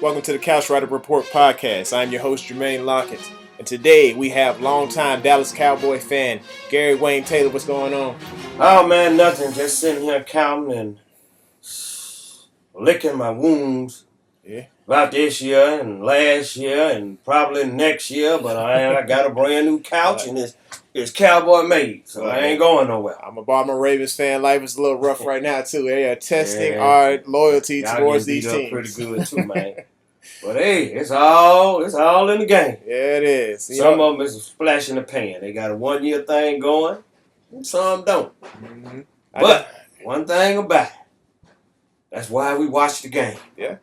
Welcome to the Couch Rider Report podcast. I'm your host, Jermaine Lockett. And today we have longtime Dallas Cowboy fan, Gary Wayne Taylor. What's going on? Oh man, nothing. Just sitting here counting and licking my wounds about this year and last year and probably next year. But I got a brand new couch and it's Cowboy made, so I ain't going nowhere. I'm a Baltimore Ravens fan. Life is a little rough right now too. They are testing our loyalty towards these teams. Pretty good too, man. But hey, it's all in the game. Yeah, it is. Some of them is a splash in the pan. They got a 1 year thing going, and some don't. Mm-hmm. But one thing about it, that's why we watch the game. Yeah.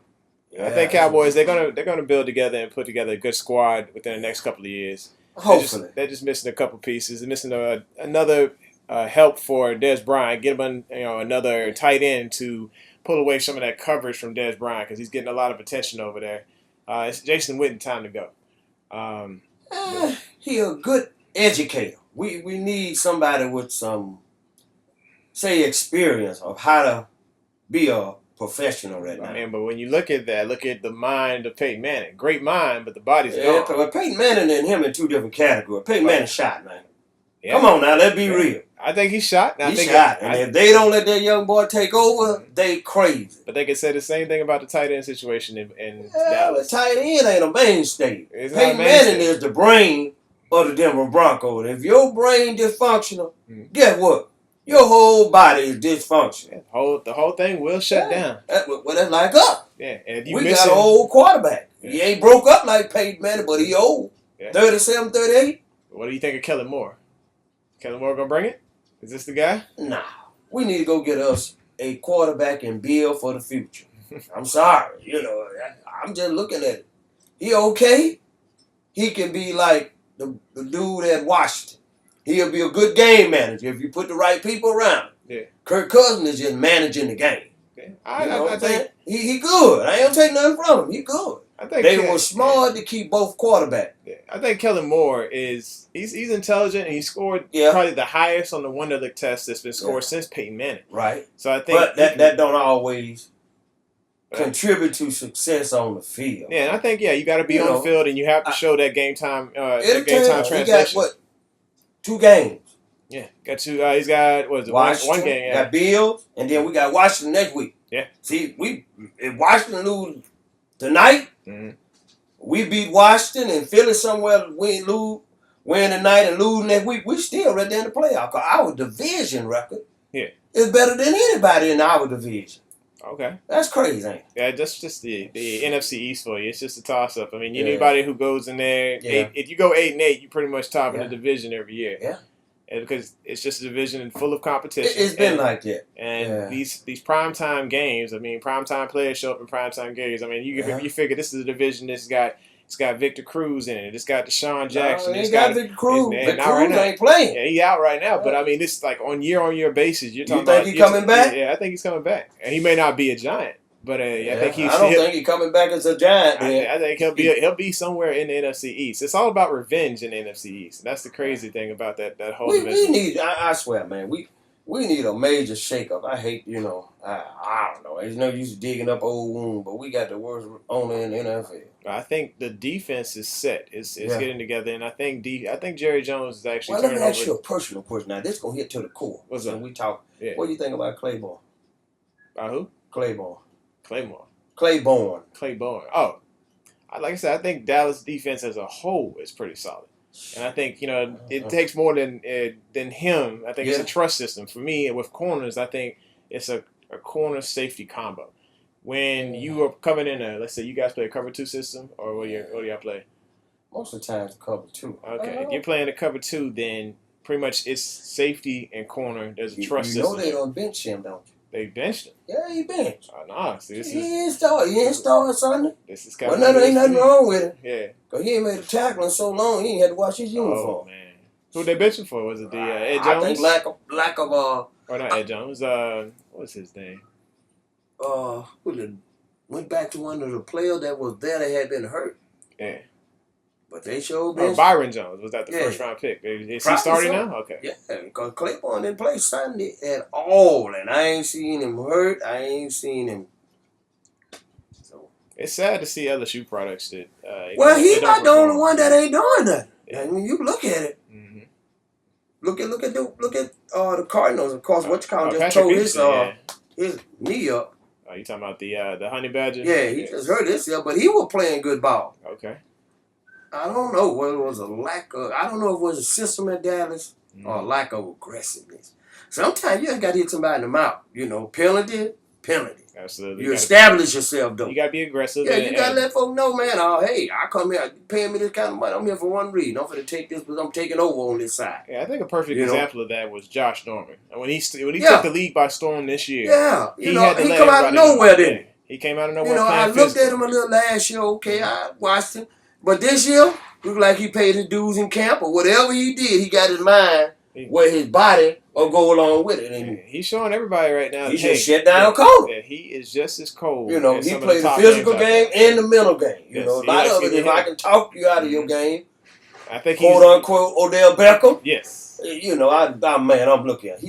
I think Cowboys they're gonna build together and put together a good squad within the next couple of years. Hopefully, they're just missing a couple pieces. They're missing another help for Dez Bryant. Get him another tight end to pull away some of that coverage from Dez Bryant because he's getting a lot of attention over there. It's Jason Witten time to go. He a good educator. We need somebody with some, say, experience of how to be a professional right now. But when you look at that, look at the mind of Peyton Manning. Great mind, but the body's gone. But Peyton Manning and him in two different categories. Peyton Manning shot, man. Yeah. Come on now, let's be real. I think he's shot. And if they don't let that young boy take over, they crazy. But they can say the same thing about the tight end situation in Dallas. The tight end ain't a mainstay. Peyton Manning is the brain of the Denver Broncos. If your brain dysfunctional, guess what? Your whole body is dysfunctional. Yeah, the whole thing will shut down. That's like us. Yeah, and if we got an old quarterback. Yeah. He ain't broke up like Peyton Manning, but he old. Yeah. 37, 38. What do you think of Kellen Moore? Kellen Moore gonna bring it? Is this the guy? Nah. We need to go get us a quarterback and build for the future. I'm sorry. I'm just looking at it. He okay. He can be like the dude at Washington. He'll be a good game manager if you put the right people around him. Yeah. Kirk Cousins is just managing the game. Yeah. I think he good. I ain't take nothing from him. He good. I think they were smart to keep both quarterbacks. Yeah. I think Kellen Moore he's intelligent and he scored probably the highest on the Wonderlic test that's been scored since Peyton Manning. Right. So I think that don't always contribute to success on the field. Yeah, and I think you got to be on the field and you have to show that game time translation. He got 2 games. Yeah, got 2. He's got one game. Yeah. Got Bills, and then we got Washington next week. Yeah. See, if Washington lose tonight, we beat Washington and Philly somewhere win tonight and lose next week. We still right there in the playoff. Cause our division record is better than anybody in our division. Okay. That's crazy, ain't it? Yeah, that's just the NFC East for you. It's just a toss-up. I mean, anybody who goes in there, if you go 8-8, you pretty much top in the division every year. Yeah. Because it's just a division full of competition. It's been like that. And these primetime games, I mean, primetime players show up in primetime games. I mean, you figure this is a division that's got Victor Cruz in it. It's got Deshaun Jackson. It's got Victor Cruz. Victor Cruz ain't playing. Yeah, he's out right now. But, I mean, this is like on year basis. You're talking think he's coming back? Yeah, I think he's coming back. And he may not be a Giant. But I think I don't think he's coming back as a Giant. I think he'll be somewhere in the NFC East. It's all about revenge in the NFC East. That's the crazy thing about that whole division. We need. I swear, man. We need a major shakeup. I hate. I don't know. There's no use digging up old wound, but we got the worst owner in the NFL. I think the defense is set. It's getting together, and I think Jerry Jones is actually. Well, let me ask you a personal question. Now, this gonna hit to the core. What's up? When we talk. Yeah. What do you think about Claiborne? About who? Claiborne. Oh, like I said, I think Dallas defense as a whole is pretty solid, and I think it takes more than him. I think it's a trust system for me. And with corners, I think it's a corner safety combo. When you are coming in let's say you guys play a cover 2 system, or what do y'all play? Most of the time, it's cover 2. Okay, if you're playing a cover 2, then pretty much it's safety and corner. There's a trust system. You know they don't bench him, don't you? They benched him. Yeah, he benched. Oh, no. See, he ain't started Sunday. This is kind of ain't nothing wrong with it. Yeah. Because he ain't made a tackle in so long, he ain't had to wash his uniform. Oh, man. Who they benching for? Was it the Ed Jones? I think lack of or not Ed Jones. What's his name? Went back to one of the players that was there that had been hurt. Yeah. But they showed Byron Jones. Was that the first round pick? Is he starting now? Okay. Yeah, because Claiborne didn't play Sunday at all, and I ain't seen him hurt. I ain't seen him. So It's sad to see other shoe products that. Well, he's not the only perform. one that ain't doing that. Yeah. And when you look at it, Mm-hmm. look at the Cardinals. Of course, what you call just Patrick tore Peterson, his knee up. Oh, you talking about the Honey Badger? Yeah, he just hurt himself, but he was playing good ball. Okay. I don't know whether it was a lack of. I don't know if it was a system at Dallas or a lack of aggressiveness. Sometimes you just got to hit somebody in the mouth. You know, penalty. Absolutely. You establish yourself, though. You got to be aggressive. Yeah, you got to let folks know, man. Oh, hey, I come here, you paying me this kind of money. I'm here for one reason. I'm going to take this because I'm taking over on this side. Yeah, I think a perfect example of that was Josh Norman. And when he took the league by storm this year, he come out of nowhere, didn't he? He came out of nowhere. I looked at him a little last year. Okay, I watched him, but this year looked like he paid his dues in camp or whatever he did. He got his mind where his body will go along with it. And he's showing everybody right now. He just shut down cold. Yeah, he is just as cold. He plays the physical game and the mental game. A lot of it. If I can talk you out of your game, I think quote unquote Odell Beckham. Yes. I'm looking at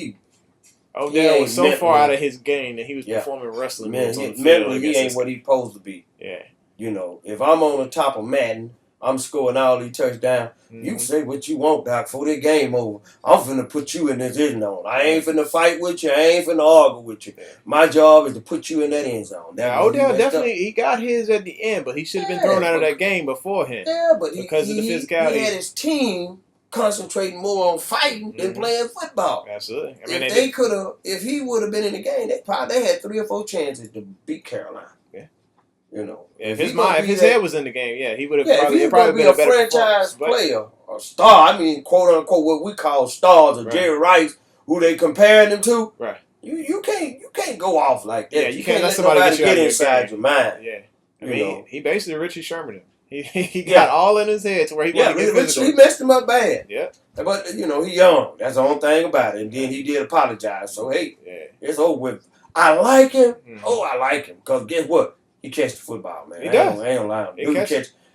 Odell was so far out of his game that he was performing wrestling moves on the field. Mentally, he ain't what he's supposed to be. Yeah. If I'm on the top of Madden, I'm scoring all these touchdowns. Mm-hmm. You can say what you want, Doc. Before the game over, I'm finna put you in this end zone. I ain't finna fight with you. I ain't finna argue with you. My job is to put you in that end zone. Now, Odell definitely, he got his at the end, but he should have been thrown out of that game beforehand. Yeah, but because of the physicality. He had his team concentrating more on fighting than playing football. Absolutely. If he would have been in the game, they had 3 or 4 chances to beat Carolina. Yeah. If his head was in the game, he would have probably been a franchise player, a star. I mean, quote unquote, what we call stars, or Jerry Rice, who they comparing him to. Right. You can't go off like that. Yeah, you can't let somebody get inside your mind. Yeah. I mean, he basically Richie Sherman him. He got all in his head to where he wanted to get physical. He messed him up bad. Yeah. But, he young. That's the only thing about it. And then he did apologize. So, hey, it's over with. I like him. I like him. Because guess what? He catch the football, man. He does. I ain't lying.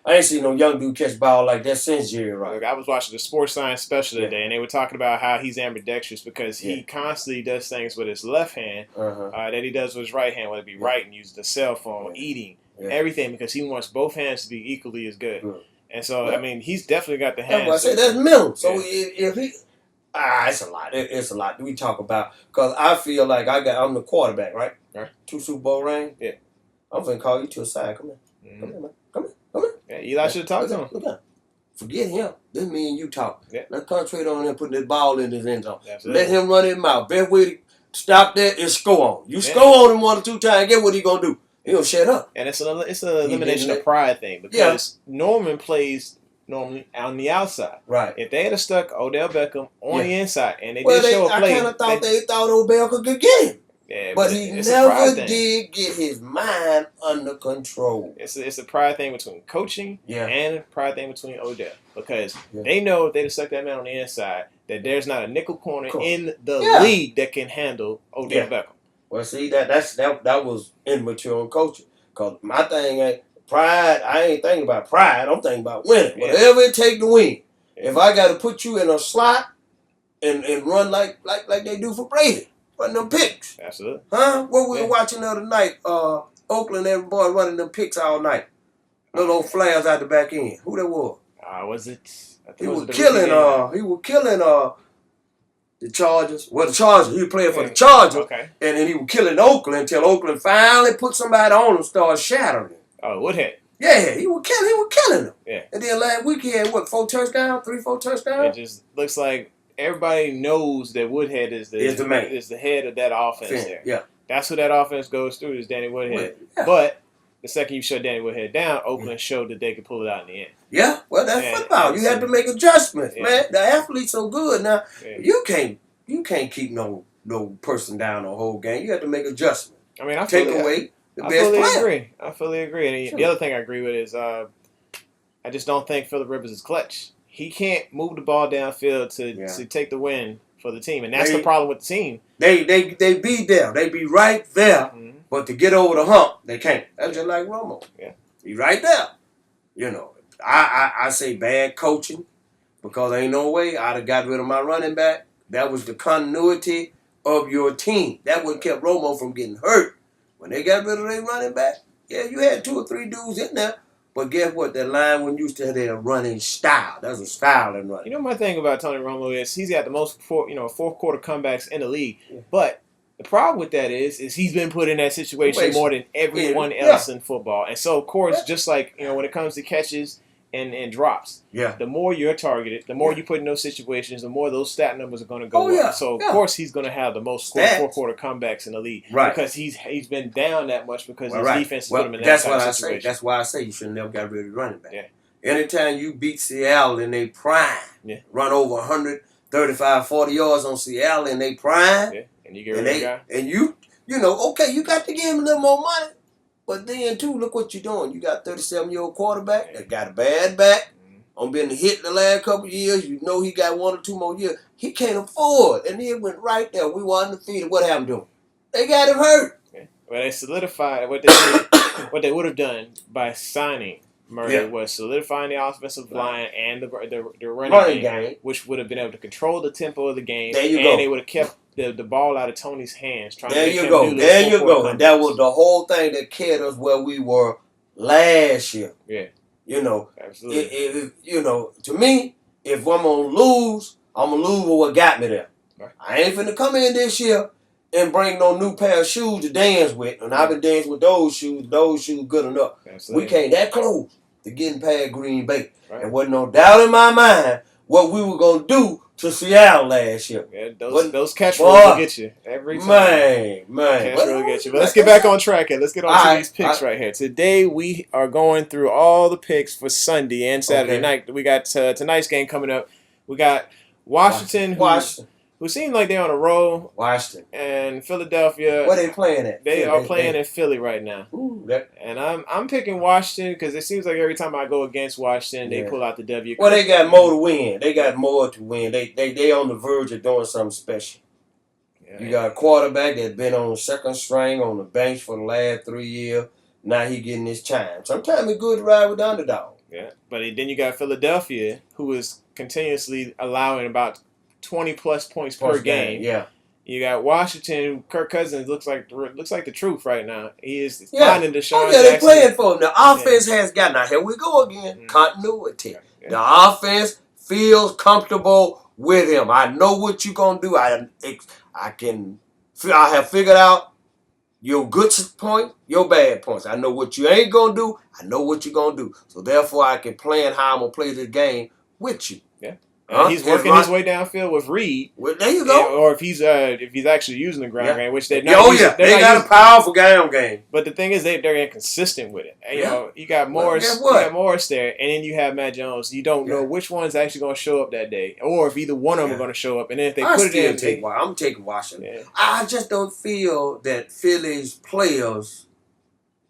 I ain't seen no young dude catch ball like that since Jerry Rice. Look, I was watching the sports science special today, and they were talking about how he's ambidextrous because he constantly does things with his left hand that he does with his right hand, whether it be writing, using the cell phone, eating, everything, because he wants both hands to be equally as good. And so, I mean, he's definitely got the hands. I say that's mental. So if he... it's a lot. It's a lot. We talk about... Because I feel like I'm the quarterback, right? 2 Super Bowl rings. Yeah. I'm going to call you to a side. Come here. Come here, man. Come here. Yeah, Eli should have talked to him. Look at. Forget him. This me and you talk. Yeah. Let's concentrate on him putting this ball in his end zone. Absolutely. Let him run his mouth. Best way to stop that is score on. You score on him 1 or 2 times, get what he going to do? He going to shut up. And it's an elimination of pride thing because Norman plays normally on the outside. Right. If they had stuck Odell Beckham on the inside and they did show a play. I kind of thought they thought Odell could get him. Yeah, but he never did get his mind under control. It's a pride thing between coaching and a pride thing between Odell. Because they know if they'd have stuck that man on the inside, that there's not a nickel corner in the league that can handle Odell Beckham. Well, see, that was immature coaching. Because my thing ain't pride. I ain't thinking about pride. I'm thinking about winning. Yeah. Whatever it take to win. Yeah. If I got to put you in a slot and run like they do for Brady. Running them picks. Absolutely. Huh? What we were watching the other night, Oakland, every boy running them picks all night. Little old flares out the back end. Who that was? Was it? He was killing the Chargers. Well, the Chargers. He was playing for the Chargers. Okay. And then he was killing Oakland until Oakland finally put somebody on him and started shattering him. Oh, Woodhead. Yeah, he was killing them. Yeah. And then last week he had 4 touchdowns? 3, 4 touchdowns? It just looks like everybody knows that Woodhead is the head of that offense there. Yeah. That's who that offense goes through is Danny Woodhead. Yeah. But the second you shut Danny Woodhead down, Oakland showed that they could pull it out in the end. Yeah, well, that's football. You have to make adjustments, man. The athlete's so good now. Yeah. You can't keep no person down the whole game. You have to make adjustments. I mean, I fully agree. And the other thing I agree with is I just don't think Phillip Rivers is clutch. He can't move the ball downfield to take the win for the team, and that's the problem with the team. They be there. They be right there, but to get over the hump, they can't. That's just like Romo. Yeah, he right there. I say bad coaching because ain't no way I'd have got rid of my running back. That was the continuity of your team. That what kept Romo from getting hurt. When they got rid of their running back, Yeah, you had 2 or 3 dudes in there. But guess what? That line when used to have their running style. That's a style in running. You know, my thing about Tony Romo is he's got the most fourth quarter comebacks in the league. Yeah. But the problem with that is he's been put in that situation more than everyone else in football. And so, of course, just like, when it comes to catches and drops, the more you're targeted, the more you put in those situations, the more those stat numbers are going to go up. So, of course, he's going to have the most fourth quarter comebacks in the league. Right. Because he's been down that much because his defense put him in that type of situation. That's why I say you should have never got rid of running back. Yeah. Anytime you beat Seattle in their prime, run over 135, 40 yards on Seattle in their prime, and you get rid of the guy. And you okay, you got to give him a little more money. But then, too, look what you're doing. You got a 37-year-old quarterback that got a bad back. On been hit the last couple of years. You know he got 1 or 2 more years. He can't afford. And he went right there. We were undefeated. What happened to him? They got him hurt. Well, they solidified what they would have done by signing Murray was solidifying the offensive line and the running game, which would have been able to control the tempo of the game. There you and go. They would have kept the ball out of Tony's hands. There you go. And that was the whole thing that carried us where we were last year. Yeah. Absolutely. To me, if I'm going to lose, I'm going to lose with what got me there. Right. I ain't finna come in this year and bring no new pair of shoes to dance with. And I've been dancing with those shoes good enough. Absolutely. We came that close to getting past Green Bay. Right. There wasn't no doubt in my mind what we were going to do to Seattle last year. Yeah, those catch rules will get you every time. Man. Catch rules will get you. But let's get back on track here. Let's get on to these picks right here. Today we are going through all the picks for Sunday and Saturday night. We got tonight's game coming up. We got Washington. Who seem like they're on a roll. Washington. And Philadelphia. Where they playing at? They are playing in Philly right now. And I'm picking Washington because it seems like every time I go against Washington, they pull out the W. Well, they got more to win. They on the verge of doing something special. Yeah, you got a quarterback that's been on the second string on the bench for the last 3 years. Now he getting his time. Sometimes it's good to ride with the underdog. Yeah, but then you got Philadelphia, who is continuously allowing about 20-plus points per game. Yeah. You got Washington. Kirk Cousins looks like the truth right now. He is finding Deshaun Jackson. They're playing for him. The offense has got. Now here we go again. Continuity. Yeah. The offense feels comfortable with him. I know what you're gonna do. I have figured out your good point, your bad points. I know what you ain't gonna do. I know what you're gonna do. So therefore, I can plan how I'm gonna play this game with you. Yeah. He's working his way downfield with Reed. Well, there you go. Or if he's actually using the ground game, which they're not. They got a powerful ground game. But the thing is, they're inconsistent with it. You got Morris there, and then you have Matt Jones. You don't know which one's actually going to show up that day, or if either one of them are going to show up. And then if they put it in, I'm taking Washington. Yeah. I just don't feel that Philly's players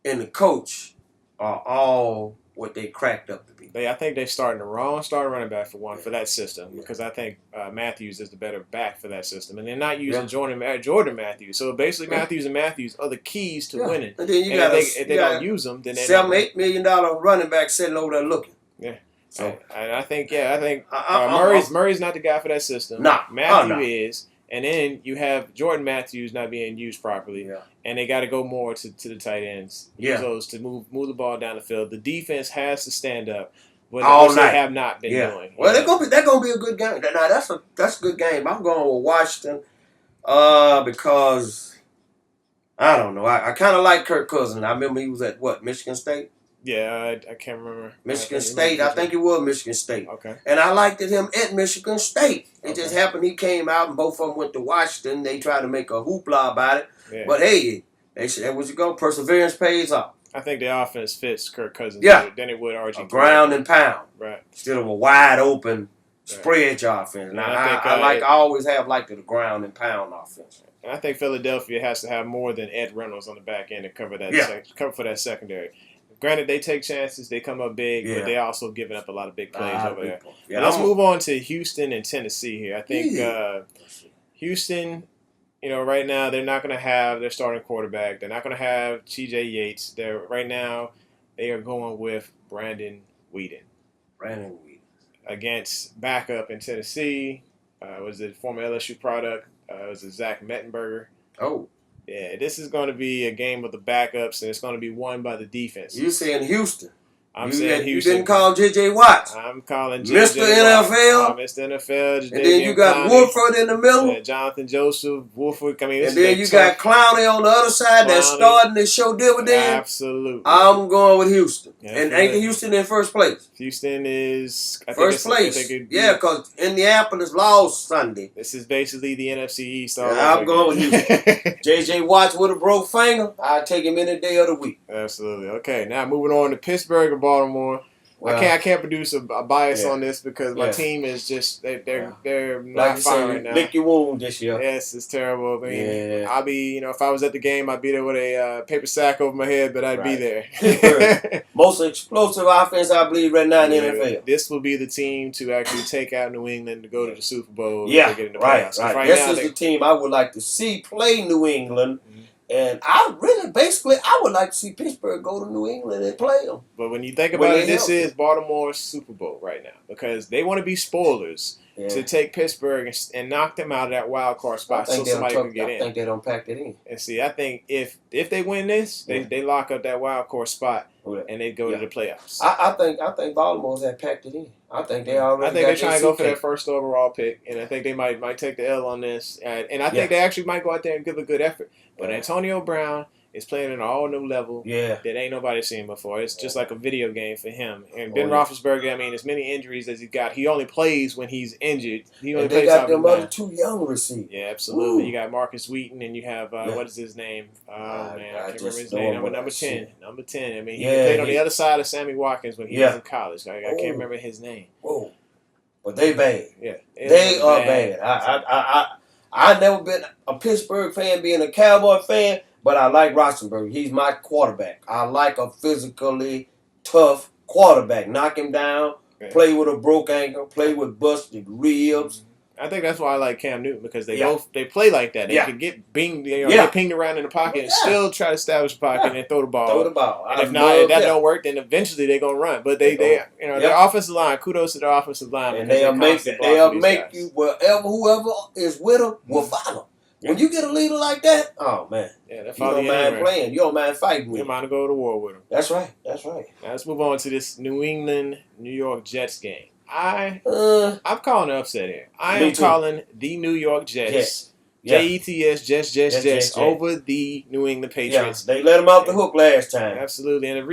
and the coach are all what they cracked up to be. I think they're starting the wrong starting running back for that system because I think Matthews is the better back for that system, and they're not using Jordan Matthews. So basically, Matthews and Matthews are the keys to winning. And then if they don't use them, then they're $7-8 million running back sitting over there looking. Yeah. So I think Murray's not the guy for that system. Nah, Matthew is. And then you have Jordan Matthews not being used properly, and they got to go more to the tight ends. Use those to move the ball down the field. The defense has to stand up, but they have not been doing. Well, that's gonna be a good game. Now that's a good game. I'm going with Washington because I don't know. I kind of like Kirk Cousins. I remember he was at Michigan State. Yeah, I can't remember. Michigan State. I think it was Michigan State. Okay. And I liked him at Michigan State. It just happened he came out and both of them went to Washington. They tried to make a hoopla about it. Yeah. But hey, they said, where'd you go? Perseverance pays off. I think the offense fits Kirk Cousins better than it would RG3. A ground and pound. Right. Instead of a wide open spread your offense. Now, I always have liked the ground and pound offense. And I think Philadelphia has to have more than Ed Reynolds on the back end to cover that cover for that secondary. Granted, they take chances, they come up big, but they also giving up a lot of big plays over there. Yeah, let's move on to Houston and Tennessee here. I think Houston, right now they're not going to have their starting quarterback. They're not going to have T.J. Yates. Right now they are going with Brandon Weeden. Against backup in Tennessee. Was it former LSU product? Was it Zach Mettenberger? Oh. Yeah, this is going to be a game of the backups, and it's going to be won by the defense. You saying Houston? I'm saying Houston. You didn't call J.J. Watt. I'm calling Mr. J.J. NFL. Mr. NFL. And then you got Wolford in the middle. Jonathan Joseph, Wolford. I mean, and then you got Clowney on the other side that's starting to show dividends. Absolutely. I'm going with Houston. Yeah, and ain't Houston in first place? Houston is first place. Yeah, because Indianapolis lost Sunday. This is basically the NFC East. I'm going with Houston. J.J. Watts with a broke finger. I'll take him any day of the week. Absolutely. Okay, now moving on to Pittsburgh and Baltimore. Well, I can't produce a bias on this because my team is just they're not fine right now. Lick your wound this year. Yes, it's terrible. I mean, I'll be if I was at the game, I'd be there with a paper sack over my head, but I'd be there. Most explosive offense, I believe, right now in the NFL. This will be the team to actually take out New England to go to the Super Bowl. Yeah, if they get in the playoffs. Right. This is the team I would like to see play New England. Mm-hmm. And I would like to see Pittsburgh go to New England and play them. But when you think about it, this is Baltimore's Super Bowl right now because they want to be spoilers to take Pittsburgh and knock them out of that wild card spot so somebody can get in. I think they don't pack it in. And see, I think if they win this, they lock up that wild card spot and they go to the playoffs. I think Baltimore's have packed it in. I think they already. I think they're trying to go for that first overall pick, and I think they might take the L on this, and I think they actually might go out there and give a good effort. But Antonio Brown is playing at an all new level that ain't nobody seen before. It's just like a video game for him. And Ben Roethlisberger, I mean, as many injuries as he got, he only plays when he's injured. He only plays. They got them other two young receivers. Yeah, absolutely. You got Marcus Wheaton, and you have what is his name? Oh man, I can't remember his name. Number 10. Number 10. I mean, he played on the other side of Sammy Watkins when he was in college. I can't remember his name. Whoa. But they bad. Yeah, they are bad. I've never been a Pittsburgh fan, being a Cowboy fan, but I like Roethlisberger. He's my quarterback. I like a physically tough quarterback. Knock him down, play with a broke ankle, play with busted ribs. I think that's why I like Cam Newton because they play like that. They can get get pinged around in the pocket and still try to establish the pocket and throw the ball. And if that don't work, then eventually they're gonna run. But their offensive line, kudos to their offensive line. And they'll make you whoever is with them will follow. When you get a leader like that, oh man, you don't mind playing. You don't mind fighting with him. You mind to go to war with him. That's right. Now let's move on to this New England-New York Jets game. I'm calling an upset here. I am calling the New York Jets. Jets, Jets over the New England Patriots. Yeah, they let them off the hook last time. Absolutely, and the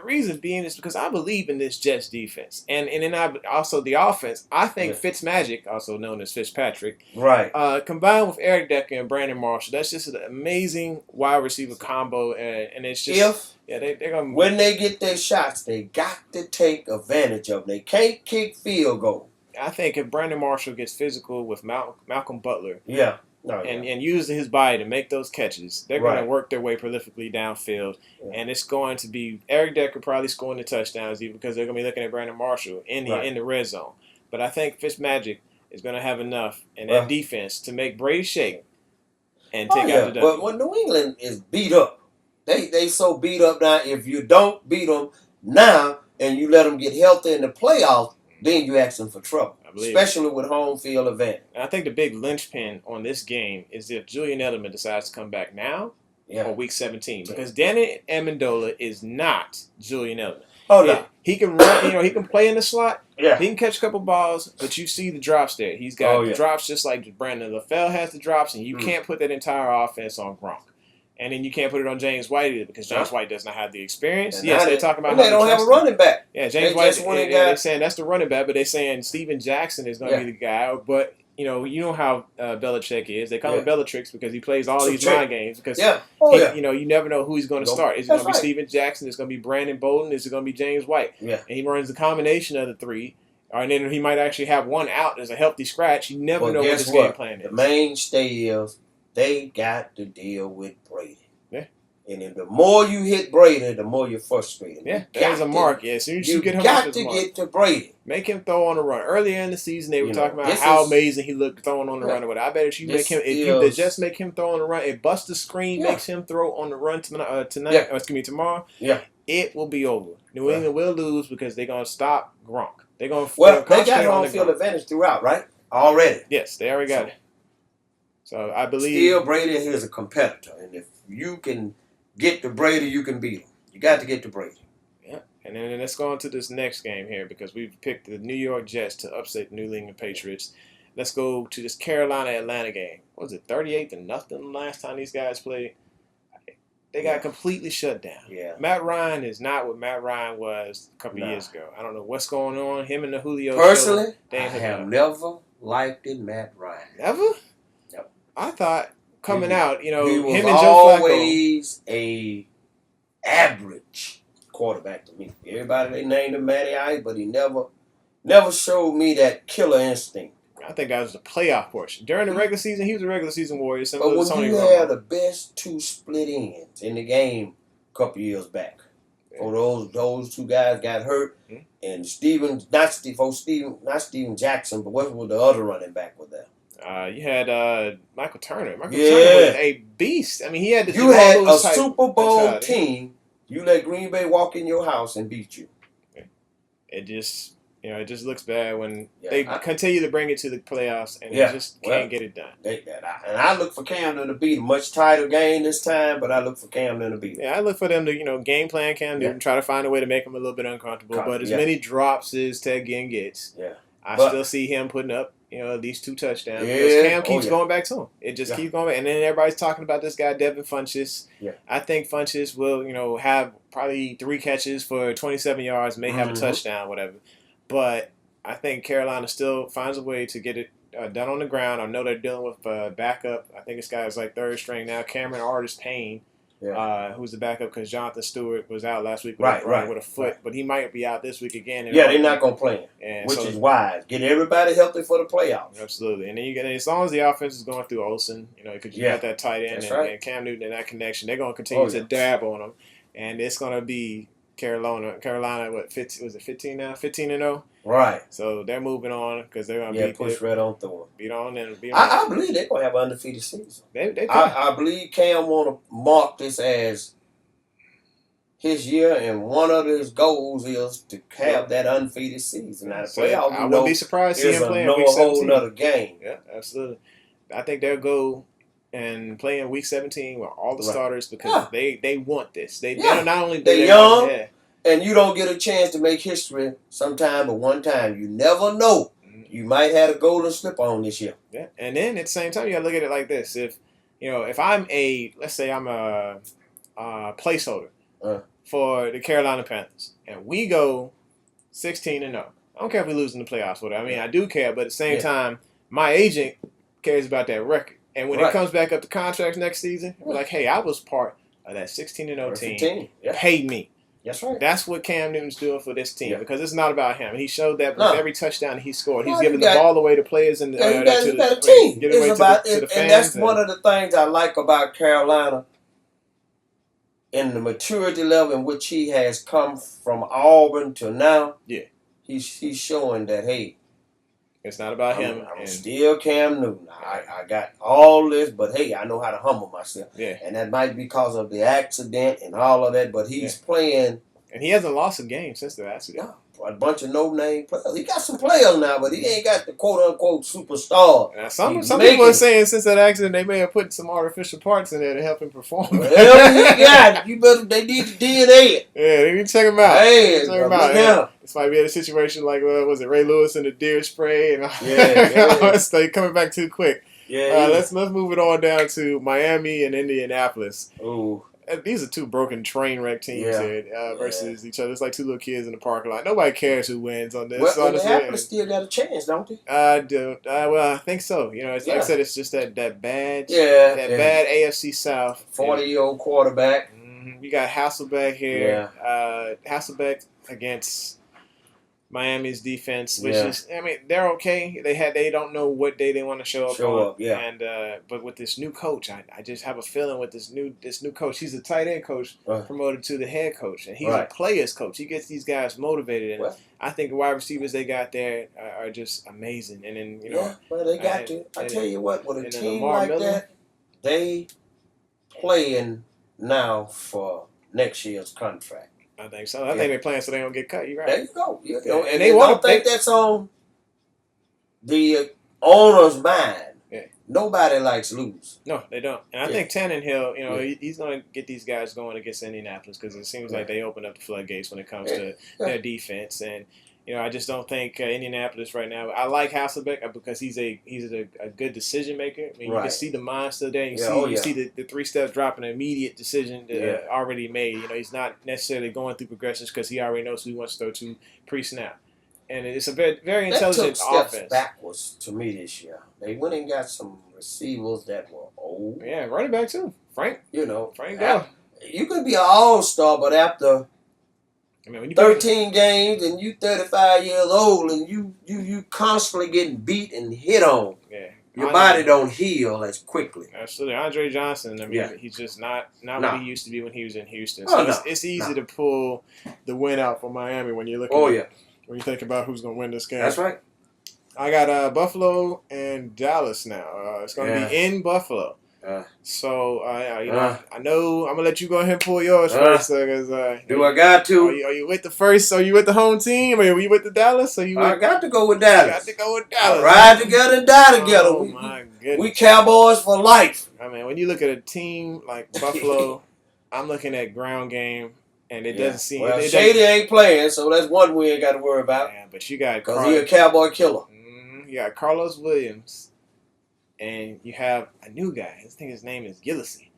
reason being is because I believe in this Jets defense, and then also the offense. I think Fitzmagic, also known as Fitzpatrick, combined with Eric Decker and Brandon Marshall, that's just an amazing wide receiver combo, and it's just they're gonna when they get their shots, they got to take advantage of them. They can't kick field goal. I think if Brandon Marshall gets physical with Malcolm Butler, and using his body to make those catches, they're going to work their way prolifically downfield. And it's going to be Eric Decker probably scoring the touchdowns even because they're going to be looking at Brandon Marshall in the red zone. But I think Fitzmagic is going to have enough in that defense to make Brady shake and take out the W. But when New England is beat up, they so beat up now. If you don't beat them now and you let them get healthy in the playoffs, then you ask them for trouble. Especially with home field advantage. And I think the big linchpin on this game is if Julian Edelman decides to come back now or week 17. Because Danny Amendola is not Julian Edelman. Oh, no. He can run, he can play in the slot. Yeah. He can catch a couple balls, but you see the drops there. He's got the drops just like Brandon LaFell has the drops, and you can't put that entire offense on Gronk. And then you can't put it on James White either because James White does not have the experience. And they're talking about how they don't have a running back. Yeah, James White. They're saying that's the running back, but they're saying Steven Jackson is going to be the guy. But you know how Belichick is. They call him Bellatrix because he plays all these mind games. Because you never know who he's going to start. Is it going to be Steven Jackson? Is it going to be Brandon Bolden? Is it going to be James White? Yeah, and he runs the combination of the three. And then he might actually have one out as a healthy scratch. You never know what this game plan is. The mainstay is they got to deal with Brady. And then the more you hit Brady, the more you're frustrated. Yeah, there's a mark. As soon as you get him got to get to Brady. Make him throw on the run. Earlier in the season, they were talking about how amazing he looked throwing on the run. I bet if you just make him throw on the run, if Buster Screen makes him throw on the run tomorrow, it will be over. New England will lose because they're going to stop Gronk. They're going to they got home field advantage throughout, right? Already. Yes, they already got it. So I believe still Brady is a competitor, and if you can get to Brady, you can beat him. You got to get to Brady. Yeah, and then let's go on to this next game here because we've picked the New York Jets to upset the New England Patriots. Let's go to this Carolina-Atlanta game. What was it, 38-0 last time these guys played? They got completely shut down. Yeah. Matt Ryan is not what Matt Ryan was a couple years ago. I don't know what's going on. Him and the Julio. Personally, I have never liked Matt Ryan. Never? Yep. I thought coming out, he was him and Joe Flacco. Always a average quarterback to me. Everybody they named him Matty Ice, but he never showed me that killer instinct. I think that was the playoff portion. During the regular season, he was a regular season warrior. But when you had the best two split ends in the game a couple years back, or those two guys got hurt, and not Steven Jackson, but what was the other running back with that? You had Michael Turner. Turner was a beast. I mean, he had you had a Super Bowl team. You let Green Bay walk in your house and beat you. It just. It just looks bad when they continue to bring it to the playoffs and they just can't get it done. And I look for Cam to beat a much tighter game this time, but I look for Cam to beat. Yeah, I look for them to game plan Cam Newton, try to find a way to make him a little bit uncomfortable. But as many drops as Ted Ginn gets, I still see him putting up at least 2 touchdowns because Cam keeps going back to him. It just keeps going back, and then everybody's talking about this guy Devin Funchess. Yeah. I think Funchess will have probably 3 catches for 27 yards, may have a touchdown, whatever. But I think Carolina still finds a way to get it done on the ground. I know they're dealing with backup. I think this guy is like 3rd string now. Cameron Artis-Payne, who's the backup because Jonathan Stewart was out last week with a foot. But he might be out this week again. They're not going to play him, which is wise. Get everybody healthy for the playoffs. Absolutely. And then as long as the offense is going through Olsen, because you got that tight end and Cam Newton and that connection, they're going to continue to dab on them. And it's going to be Carolina, what, 15, was it 15 now? 15-0? Right. So they're moving on because they're going to push right on through them. Beat on and beat on. I believe they're going to have an undefeated season. I believe Cam want to mark this as his year, and one of his goals is to have that undefeated season. Now, the playoff, I wouldn't be surprised to see him playing week 17. Whole nother game. Yeah, absolutely. I think they'll go and play in week 17 with all the starters because they want this. They're not only they're young, and you don't get a chance to make history sometime, but one time. You never know. You might have a golden slip on this year. Yeah, and then at the same time, you got to look at it like this: if I'm let's say I'm a placeholder for the Carolina Panthers, and we go 16-0. I don't care if we lose in the playoffs. Whatever. I mean, I do care, but at the same time, my agent cares about that record. And when it comes back up to contracts next season, we're like, hey, I was part of that 16-0 team. Pay me. That's right. That's what Cam Newton's doing for this team because it's not about him. And he showed that with every touchdown he scored. He's giving the ball away to players and to the team. It's about to the fans. And that's one of the things I like about Carolina in the maturity level in which he has come from Auburn to now. Yeah. He's showing that, hey, it's not about him. I'm still Cam Newton. I got all this, but hey, I know how to humble myself. Yeah. And that might be because of the accident and all of that, but he's playing. And he hasn't lost a game since the accident. A bunch of no-name players. He got some players now, but he ain't got the quote-unquote superstar. Now, some people are saying since that accident they may have put some artificial parts in there to help him perform. Well, he got it. You better. They need to DNA it. Yeah, they need to check him out. Hey, check him out. This might be a situation like was it Ray Lewis and the deer spray? And they coming back too quick. Yeah. Let's move it on down to Miami and Indianapolis. Ooh. These are 2 broken train wreck teams versus each other. It's like 2 little kids in the parking lot. Nobody cares who wins on this. Well, Indianapolis still got a chance, don't they? I do. Well, I think so. It's like I said, it's just that bad AFC South. 40-year-old quarterback. You got Hasselbeck here. Hasselbeck against Miami's defense, which is, I mean, they're okay. They don't know what day they want to show up. And but with this new coach, I just have a feeling with this new coach. He's a tight end coach promoted to the head coach, and he's a players coach. He gets these guys motivated, and I think the wide receivers they got there are just amazing. And then well, they got to. I tell you what, with a team like that, they playing now for next year's contract. I think so. I think they're playing so they don't get cut. You're right. There you go. And they don't think that's on the owner's mind. Nobody likes lose. No, they don't. And I think Tannehill, he's going to get these guys going against Indianapolis because it seems like they open up the floodgates when it comes to their defense. And I just don't think Indianapolis right now. I like Hasselbeck because he's a good decision maker. I mean, you can see the mind still there. You see the 3 steps drop, an immediate decision already made. He's not necessarily going through progressions because he already knows who he wants to throw to pre-snap. And it's a very, very intelligent offense. Steps backwards to me this year. They went and got some receivers that were old. Yeah, running back too. Frank. Frank Gore. You could be an all-star, but after when you 13 games and you 35 years old and you constantly getting beat and hit on. Yeah. Your body don't heal as quickly. Absolutely. Andre Johnson, he's just not what he used to be when he was in Houston. So it's easy to pull the win out for Miami when you're looking when you think about who's going to win this game. That's right. I got Buffalo and Dallas now. It's going to be in Buffalo. So, I know I'm going to let you go ahead and pull yours first. Do I got to? Are you with the first? Are you with the home team? Are you with the Dallas? I got to go with Dallas. Got to go with Dallas. Ride together and die together. Oh, my goodness. We Cowboys for life. I mean, when you look at a team like Buffalo, I'm looking at ground game. And it doesn't seem... Well, Shady ain't playing, so that's one we ain't got to worry about. Yeah, but you got... Because he's a Cowboy killer. You got Carlos Williams, and you have a new guy. I think his name is Gillislee.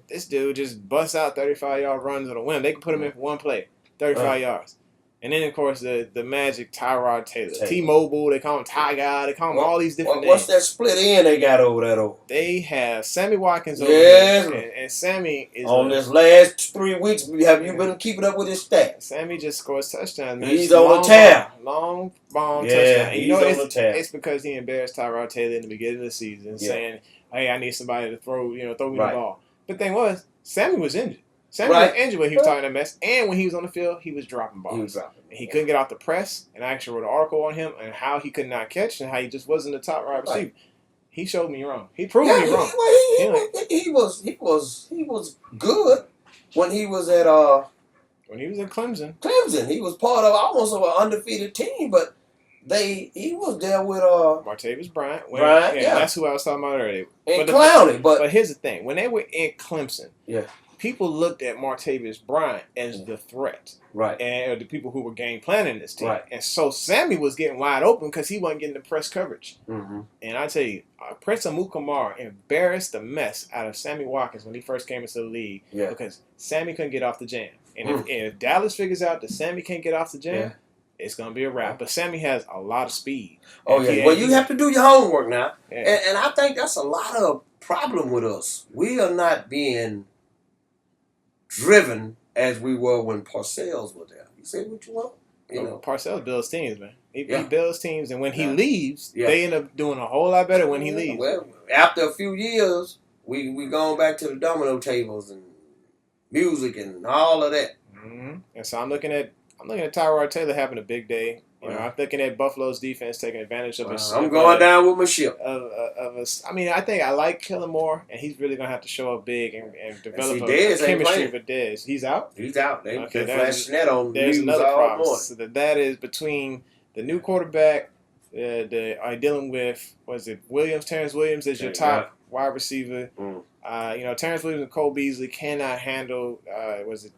This dude just busts out 35-yard runs on a whim. They can put him in for one play, 35 yards. And then, of course, the magic Tyrod Taylor. T-Mobile, they call him Ty Guy. They call him all these different names. What's that split end they got over there, though? They have Sammy Watkins over there. And Sammy is... On this last 3 weeks, have you been keeping up with his stats? Sammy just scores touchdowns. Man. He's on the tab. Long bomb touchdown. He's on the tab. It's because he embarrassed Tyrod Taylor in the beginning of the season, saying, hey, I need somebody to throw me the ball. But the thing was, Sammy was injured. Sammy was injured when he was talking that mess, and when he was on the field, he was dropping balls. He couldn't get off the press, and I actually wrote an article on him and how he could not catch and how he just wasn't the top wide receiver. He showed me wrong. He proved me wrong. He was good when he was at when he was at Clemson. He was part of almost of an undefeated team, but he was there with Martavis Bryant. That's who I was talking about earlier. And Clowney, but here's the thing: when they were in Clemson, people looked at Martavis Bryant as the threat. Right. And the people who were game planning this team. Right. And so Sammy was getting wide open because he wasn't getting the press coverage. Mm-hmm. And I tell you, Prince Amukamara embarrassed the mess out of Sammy Watkins when he first came into the league because Sammy couldn't get off the jam. And if Dallas figures out that Sammy can't get off the jam, it's going to be a wrap. But Sammy has a lot of speed. Oh, yeah. Well, you have to do your homework now. Yeah. And I think that's a lot of problem with us. We are not being driven as we were when Parcells was there. You say what you want? Parcells builds teams, man. He builds teams, and when he leaves, they end up doing a whole lot better when he leaves. Well, after a few years, we going back to the domino tables and music and all of that. Mm-hmm. And so I'm looking at Tyrod Taylor having a big day. I'm looking at Buffalo's defense taking advantage of his. I'm going down with my ship. I mean, I think I like Kellen Moore, and he's really going to have to show up big and develop a chemistry with Dez. He's out? He's out. They flashing that on the news another problem. Morning. So that is between the new quarterback, dealing with, Terrence Williams as your top wide receiver. Terrence Williams and Cole Beasley cannot handle,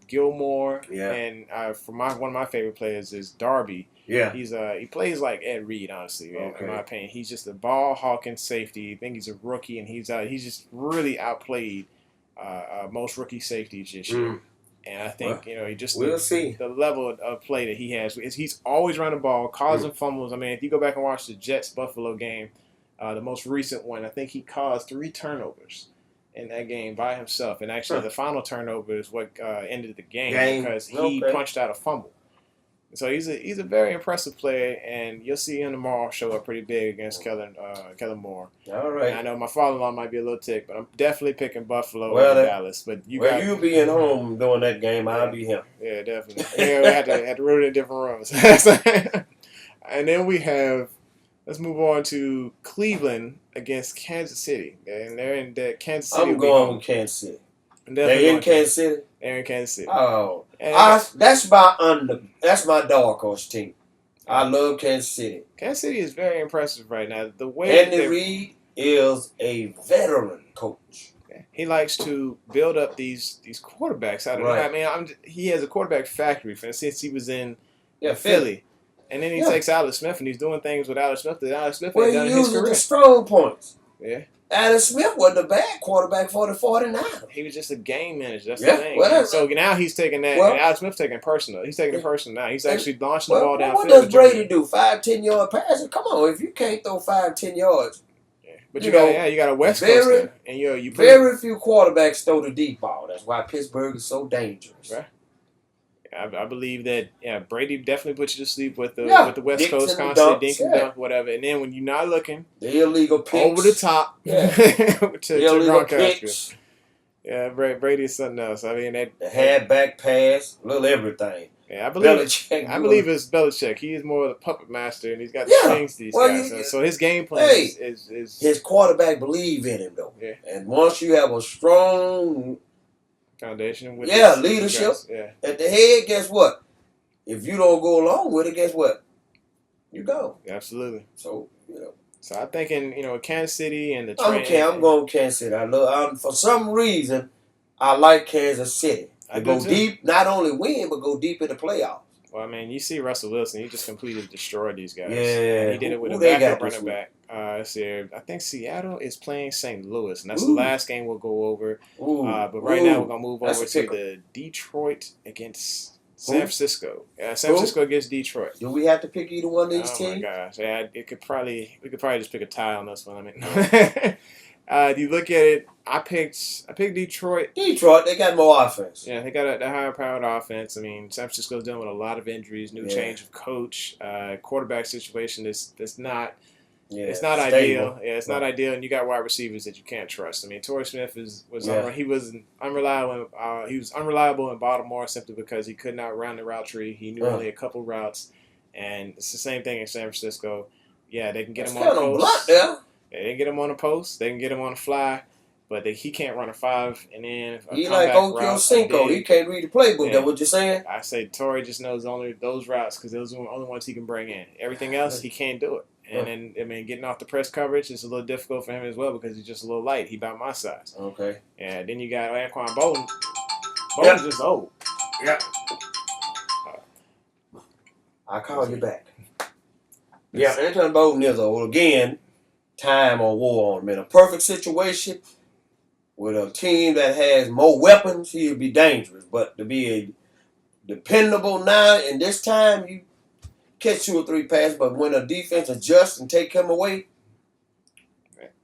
Gilmore? Yeah. And one of my favorite players is Darby. Yeah. He plays like Ed Reed, honestly, in my opinion. He's just a ball hawking safety. I think he's a rookie, and he's just really outplayed most rookie safeties this year. And I think, we'll see the level of play that he has. He's always running the ball, causing fumbles. I mean, if you go back and watch the Jets-Buffalo game, the most recent one, I think he caused 3 turnovers in that game by himself. And actually, the final turnover is what ended the game because he punched out a fumble. So he's a very impressive player, and you'll see him tomorrow show up pretty big against Kellen Moore. All right. And I know my father-in-law might be a little ticked, but I'm definitely picking Buffalo over Dallas. But you being home during that game, I'll be him. Yeah, definitely. We had to root in different rooms. And then let's move on to Cleveland against Kansas City, and they're in Kansas City. I'm going with Kansas City. They're in Kansas City. They're in Kansas City. Oh, that's my dark horse team. I love Kansas City. Kansas City is very impressive right now. The way Andy Reid is a veteran coach. He likes to build up these quarterbacks out of Right. I mean, he has a quarterback factory since he was in Yeah, Philly. And then he takes Alex Smith and he's doing things with Alex Smith that Alex Smith ain't done in his career. The strong points. Yeah. Alex Smith wasn't a bad quarterback for the 49ers. He was just a game manager. That's the thing. So now he's taking that, and Alex Smith's taking it personal. He's taking it personal now. He's actually launching the ball downfield. What does Brady do? 5-10-yard passes? Come on, if you can't throw 5-10 yards. Yeah. But you got a West Coaster, and you very few quarterbacks throw the deep ball. That's why Pittsburgh is so dangerous. Right. I believe that Brady definitely puts you to sleep with the West Coast concept, dink and dunk, whatever. And then when you're not looking, the illegal picks, over the top, to Gronkowski. Yeah, Brady is something else. I mean, the halfback pass, little everything. Yeah, I believe it's Belichick. He is more of the puppet master, and he's got the strings to these guys. So his game plan is his quarterback believe in him though. Yeah. And once you have a strong foundation with leadership at the head, guess what? If you don't go along with it, guess what? You go. Yeah, absolutely. So So I'm thinking, Kansas City and the I'm going Kansas City. For some reason, I like Kansas City. I go deep, not only win, but go deep in the playoffs. Well, I mean, you see Russell Wilson. He just completely destroyed these guys. Yeah. He did it with a backup running back. Let's see. I think Seattle is playing St. Louis, and that's the last game we'll go over. But right now, we're going to move over to the Detroit against San Francisco. San Francisco against Detroit. Do we have to pick either one of these teams? Oh, my gosh. Yeah, we could probably just pick a tie on this one. I mean, you look at it, I picked Detroit. Detroit, they got more offense. Yeah, they got a higher-powered offense. I mean, San Francisco's dealing with a lot of injuries, new change of coach, quarterback situation that's not ideal. Yeah, it's not ideal, and you got wide receivers that you can't trust. I mean, Torrey Smith he was unreliable. He was unreliable in Baltimore simply because he could not run the route tree. He knew only a couple routes, and it's the same thing in San Francisco. Yeah, they can get him on the post. Yeah, they can get him on the post. They can get him on the fly. But he can't run a 5 and then he like Ocho Cinco. He can't read the playbook. That's what you're saying? I say Torrey just knows only those routes because those are the only ones he can bring in. Everything else, he can't do it. And then, I mean, getting off the press coverage is a little difficult for him as well because he's just a little light. He about my size. Okay. And then you got Anquan Bolden. Bolden's just old. Yeah. I'll call you back. Yeah, Anquan Bolden is old. Again, time or war on him. In a perfect situation, with a team that has more weapons, he'll be dangerous. But to be a dependable now, in this time, you catch 2 or 3 passes, but when a defense adjusts and take him away.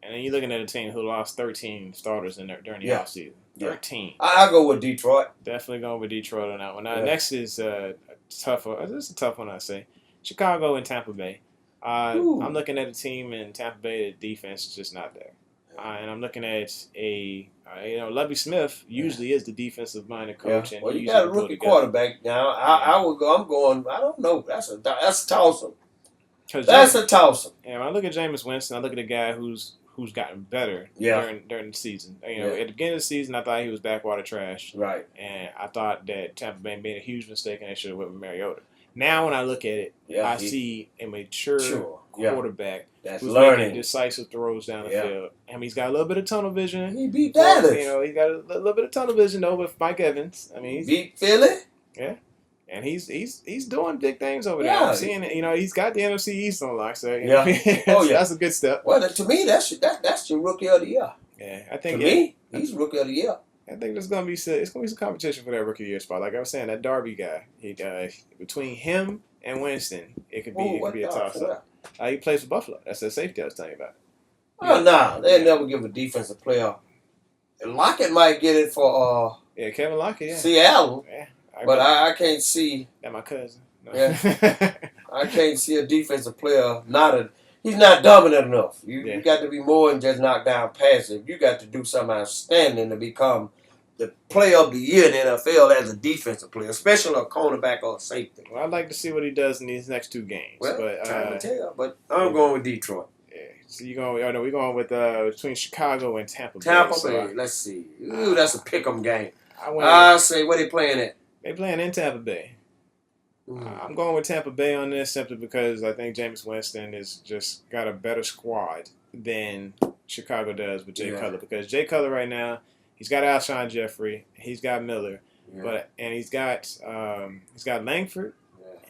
And then you're looking at a team who lost 13 starters during the offseason. 13. I'll go with Detroit. Definitely going with Detroit on that one. Now, next is a tough one. This is a tough one, I say. Chicago and Tampa Bay. I'm looking at a team in Tampa Bay, the defense is just not there. And I'm looking at Lovie Smith usually is the defensive-minded coach. Yeah. Well, you got a rookie quarterback now. I would go. I'm going. I don't know. That's a toss-up. That's a toss-up. And when I look at Jameis Winston, I look at a guy who's gotten better during the season. At the beginning of the season, I thought he was backwater trash. Right. And I thought that Tampa Bay made a huge mistake and they should have went with Mariota. Now, when I look at it, I see a mature quarterback that's who's learning making decisive throws down the field. I mean, he's got a little bit of tunnel vision. He beat Dallas. He's got a little bit of tunnel vision though with Mike Evans. I mean, he beat Philly. Yeah, and he's doing big things over there. I'm seeing he's got the NFC East on lock. So that's a good step. Well, to me, that's your rookie of the year. Yeah, I think he's rookie of the year. I think it's gonna be some competition for that rookie of the year spot. Like I was saying, that Darby guy, between him and Winston, it could be a toss up. He plays for Buffalo. That's the safety I was telling you about. Oh no, they'll never give a defensive player. Lockett might get it for Kevin Lockett, Seattle. Yeah, but I can't see. That my cousin. No. Yeah, I can't see a defensive player he's not dominant enough. You got to be more than just knock down passive. You got to do something outstanding to become the player of the year in the NFL as a defensive player, especially a cornerback or a safety. Well, I'd like to see what he does in these next 2 games. Well, time to tell. But I'm going with Detroit. Yeah. So we're going with between Chicago and Tampa Bay. Tampa Bay. Let's see. Ooh, that's a pick'em game. I say, where they playing at? They playing in Tampa Bay. I'm going with Tampa Bay on this simply because I think Jameis Winston has just got a better squad than Chicago does with Jay Cutler, because Jay Cutler right now, he's got Alshon Jeffrey, he's got Miller, and he's got Langford,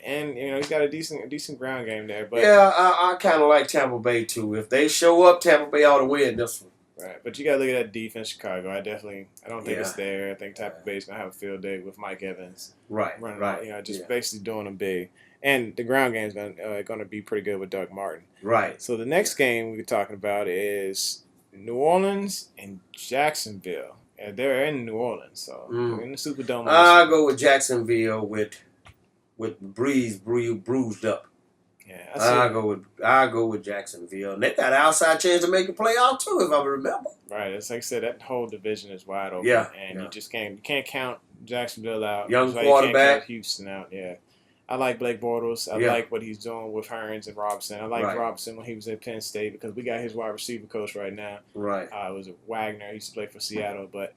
and he's got a decent ground game there. But I kind of like Tampa Bay too. If they show up, Tampa Bay ought to win this one. Right, but you got to look at that defense, Chicago. I don't think it's there. I think Tampa Bay's gonna have a field day with Mike Evans. Right, Basically doing them big, and the ground game's gonna be pretty good with Doug Martin. Right. So the next game we're talking about is New Orleans and Jacksonville, and they're in New Orleans, so in the Superdome. I'll go with Jacksonville with Breeze bruised up. Yeah, I'll go with Jacksonville. And they got an outside chance to make a playoff too, if I remember. Right. It's like I said, that whole division is wide open. You just can't count Jacksonville out. Young quarterback. quarterback. You can't count Houston out. Yeah. I like Blake Bortles. I like what he's doing with Hearns and Robinson. I like Robinson when he was at Penn State, because we got his wide receiver coach right now. Right. It was Wagner. He used to play for Seattle, but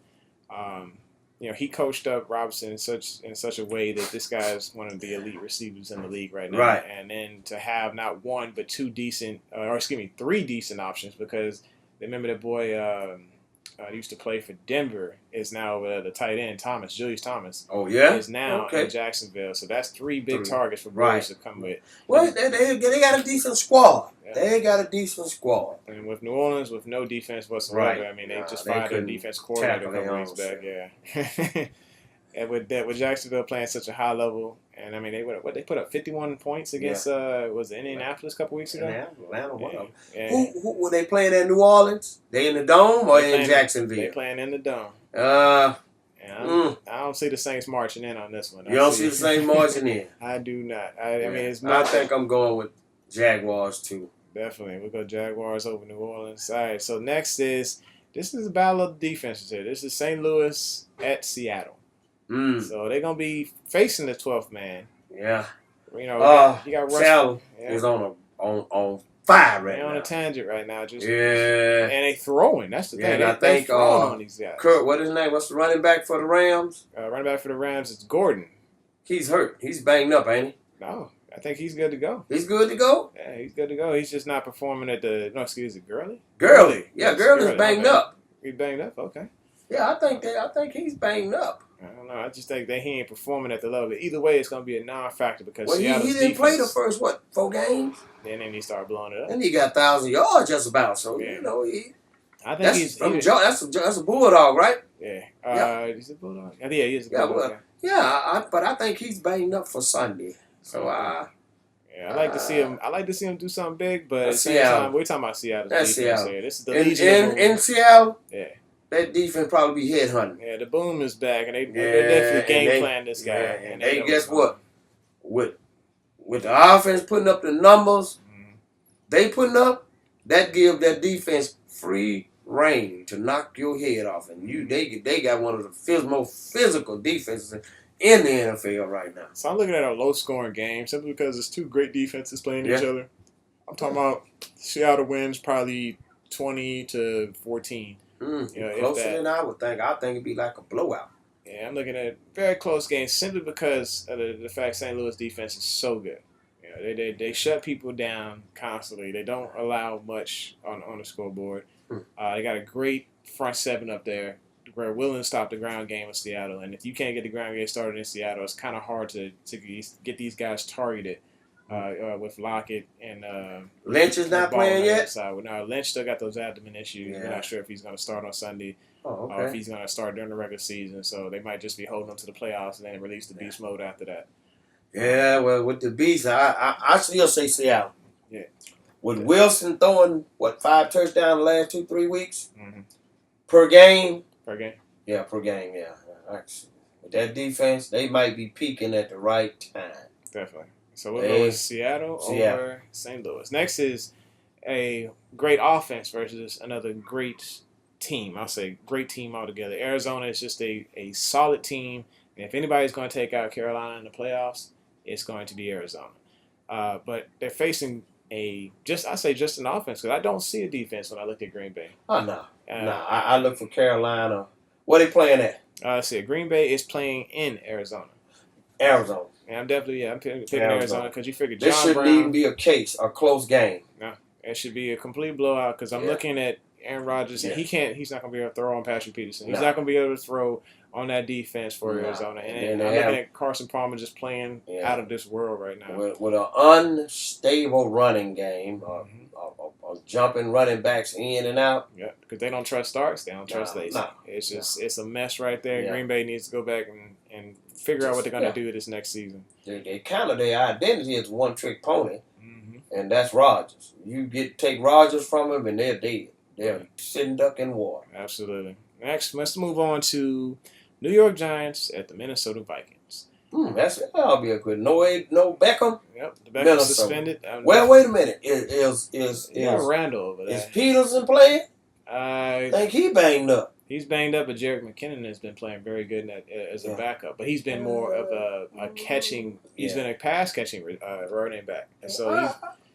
he coached up Robinson in such a way that this guy is one of the elite receivers in the league right now. Right. And then to have not one but three decent options, because remember that boy used to play for Denver, is now the tight end Julius Thomas. Oh yeah, is now in Jacksonville. So that's three big targets for Brewers to come with. Well, they got a decent squad. Yeah. They got a decent squad. And with New Orleans, with no defense whatsoever, I mean, they just fired their defense coordinator a couple weeks back. Yeah. And with Jacksonville playing such a high level, and I mean, they put up 51 points against was it Indianapolis a couple weeks ago? Atlanta. Who were they playing in New Orleans? They in the Dome or in Jacksonville? They playing in the Dome. I don't see the Saints marching in on this one. You don't see the Saints marching in? I do not. I think I'm going with Jaguars too. Definitely, we'll go Jaguars over New Orleans. All right. So next this is a battle of the defenses here. This is St. Louis at Seattle. So they're gonna be facing the 12th man. Yeah. You got Seattle is on fire right now. On a tangent right now. And they throwing. That's the thing. And I think on these guys. Kurt, what is his name? What's the running back for the Rams? Running back for the Rams is Gordon. He's hurt. He's banged up, ain't he? No, I think he's good to go. He's good to go? Yeah, he's good to go. He's just not performing at the. No, excuse me, Gurley. Yeah, Gurley's banged up. He's banged up. Okay. Yeah, I think he's banged up. I don't know. I just think that he ain't performing at the level. Either way, it's going to be a non-factor, because he didn't play the first 4 games. Then he started blowing it up. And he got 1,000 yards just about. So I think that's a bulldog, right? Yeah. He's a bulldog. Yeah, he is a bulldog. But I think he's banged up for Sunday. So I like to see him. I like to see him do something big, but at the same time, we're talking about Seattle. That's Seattle. Here. This is the Legion in Seattle. Yeah. That defense probably be headhunting. Yeah, the boom is back, and they're definitely game plan this guy. And they guess what? With the offense putting up the numbers they putting up, that give that defense free reign to knock your head off. And they got one of the most physical defenses in the NFL right now. So I'm looking at a low-scoring game simply because it's two great defenses playing each other. I'm talking about Seattle wins probably 20-14. Closer than I would think. I think it'd be like a blowout. Yeah, I'm looking at a very close game simply because of the fact St. Louis defense is so good. They shut people down constantly. They don't allow much on the scoreboard. They got a great front seven up there. We're willing to stop the ground game with Seattle, and if you can't get the ground game started in Seattle, it's kind of hard to get these guys targeted. With Lockett and Lynch is not playing yet. No, Lynch still got those abdomen issues. We're not sure if he's going to start on Sunday or if he's going to start during the regular season. So they might just be holding him to the playoffs and then release the beast mode after that. Yeah, well, with the beast, I still say Seattle. Yeah. With Wilson throwing 5 touchdowns the last 2-3 weeks per game. Per game. Yeah, per game. Yeah. With that defense, they might be peaking at the right time. Definitely. So we'll go with Seattle over St. Louis. Next is a great offense versus another great team. I'll say great team altogether. Arizona is just a solid team. And if anybody's going to take out Carolina in the playoffs, it's going to be Arizona. But they're facing just an offense, because I don't see a defense when I look at Green Bay. Oh, no. I look for Carolina. What are they playing at? Let's see. Green Bay is playing in Arizona. Arizona. And I'm picking Arizona because you figure This shouldn't even be a close game. No, it should be a complete blowout because I'm looking at Aaron Rodgers, and he's not going to be able to throw on Patrick Peterson. He's No. not going to be able to throw on that defense for Arizona. And I'm looking at Carson Palmer just playing out of this world right now. With an unstable running game, jumping running backs in and out. Yeah, because they don't trust Starks. They don't trust Lacy. No. It's just it's a mess right there. Yeah. Green Bay needs to go back and figure out what they're going to do this next season. They kind of their identity is one-trick pony, and that's Rodgers. You take Rodgers from them, and they're dead. They're sitting duck in water. Absolutely. Next, let's move on to New York Giants at the Minnesota Vikings. That'll be a good. No Beckham. Yep, the Beckham suspended. Well, wait a minute. Is Randall over there? Is Peterson playing? I think he banged up. He's banged up, but Jerick McKinnon has been playing very good as a backup. But he's been more of a catching. He's been a pass catching running back, and so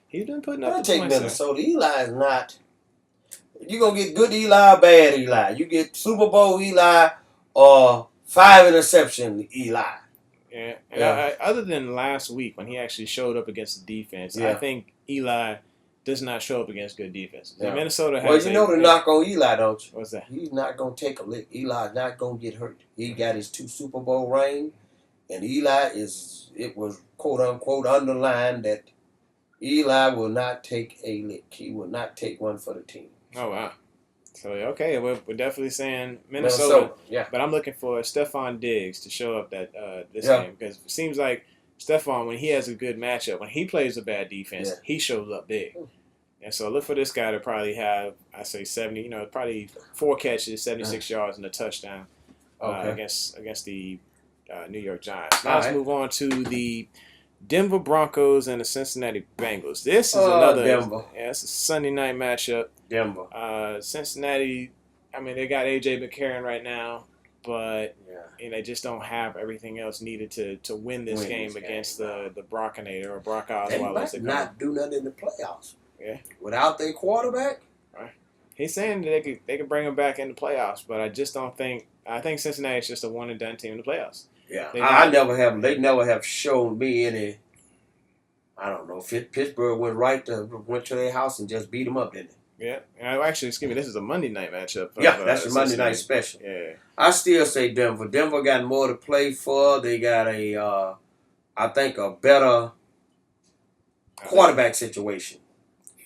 he's been putting up. I take Minnesota. Eli is not. You're gonna get good Eli or bad Eli. You get Super Bowl Eli or 5 interception Eli. Yeah. Other than last week when he actually showed up against the defense, I think Eli does not show up against good defenses. Yeah. Minnesota has. Well, the knock on Eli, don't you? What's that? He's not gonna take a lick. Eli's not gonna get hurt. He got his 2 Super Bowl rings, and it was quote unquote underlined that Eli will not take a lick. He will not take one for the team. Oh, wow. So, okay, we're definitely saying Minnesota. Yeah. But I'm looking for Stephon Diggs to show up this game because it seems like Stephon, when he has a good matchup, when he plays a bad defense, he shows up big. And so look for this guy to probably have, I say 70, probably 4 catches, 76 yards, and a touchdown against the New York Giants. Now let's move on to the Denver Broncos and the Cincinnati Bengals. This is another Denver. Yeah, it's a Sunday night matchup. Denver. Cincinnati, they got A.J. McCarron right now, but they just don't have everything else needed to win this game against the Brockinator or Brock Osweiler. They might not do nothing in the playoffs. Yeah. Without their quarterback. Right. He's saying that they could bring him back in the playoffs, but I just don't think. I think Cincinnati is just a one and done team in the playoffs. Yeah, They never have shown me any. I don't know. Pittsburgh went to their house and just beat them up, didn't they? Yeah. Actually, excuse me. This is a Monday night matchup. That's a Monday night special. Yeah. I still say Denver. Denver got more to play for. They got I think a better quarterback situation.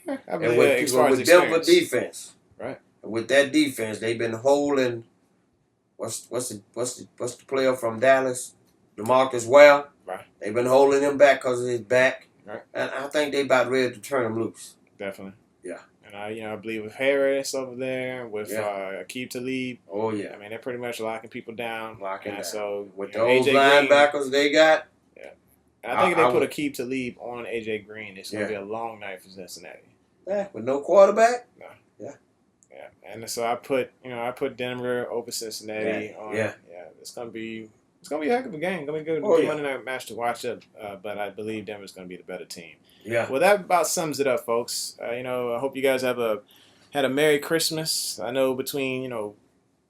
I believe with Denver defense, right? And with that defense, they've been holding. What's the player from Dallas, DeMarcus Ware? Right. They've been holding him back because of his back, right? And I think they about ready to turn him loose. Definitely. Yeah. And I believe with Harris over there, with Aqib Talib. Oh yeah. They're pretty much locking people down. So with those linebackers they got. Yeah. And I think if they put Aqib Talib on AJ Green, it's gonna be a long night for Cincinnati. Yeah, with no quarterback. No. Yeah. And so I put Denver over Cincinnati. It's gonna be a heck of a game. It's gonna be a good Monday night match to watch up. But I believe Denver's gonna be the better team. Yeah. Well, that about sums it up, folks. I hope you guys had a Merry Christmas. I know between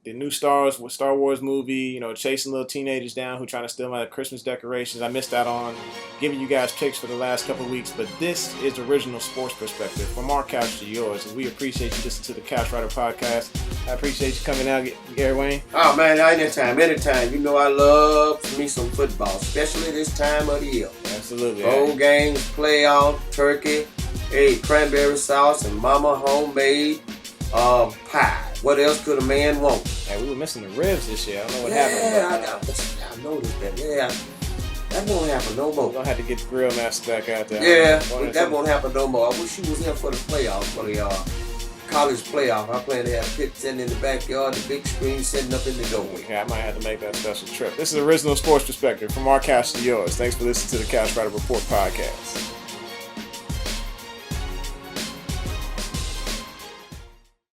the new Star Wars movie, chasing little teenagers down who trying to steal my Christmas decorations. I missed out on giving you guys picks for the last couple of weeks, but this is original sports perspective from our couch to yours, and we appreciate you listening to the Couch Rider podcast. I appreciate you coming out, Gary Wayne. Oh man, anytime. I love me some football, especially this time of the year. Absolutely. Bowl games, playoff, turkey, cranberry sauce, and mama homemade pie. What else could a man want? Hey, we were missing the ribs this year. I don't know what happened. I noticed that. Yeah, that won't happen no more. We're gonna have to get the grill master back out there. Yeah, that won't happen no more. I wish he was here for the playoffs, for the college playoff. I plan to have Pitt sitting in the backyard, the big screen sitting up in the doorway. Yeah, I might have to make that special trip. This is original sports perspective from our couch to yours. Thanks for listening to the Couch Rider Report podcast.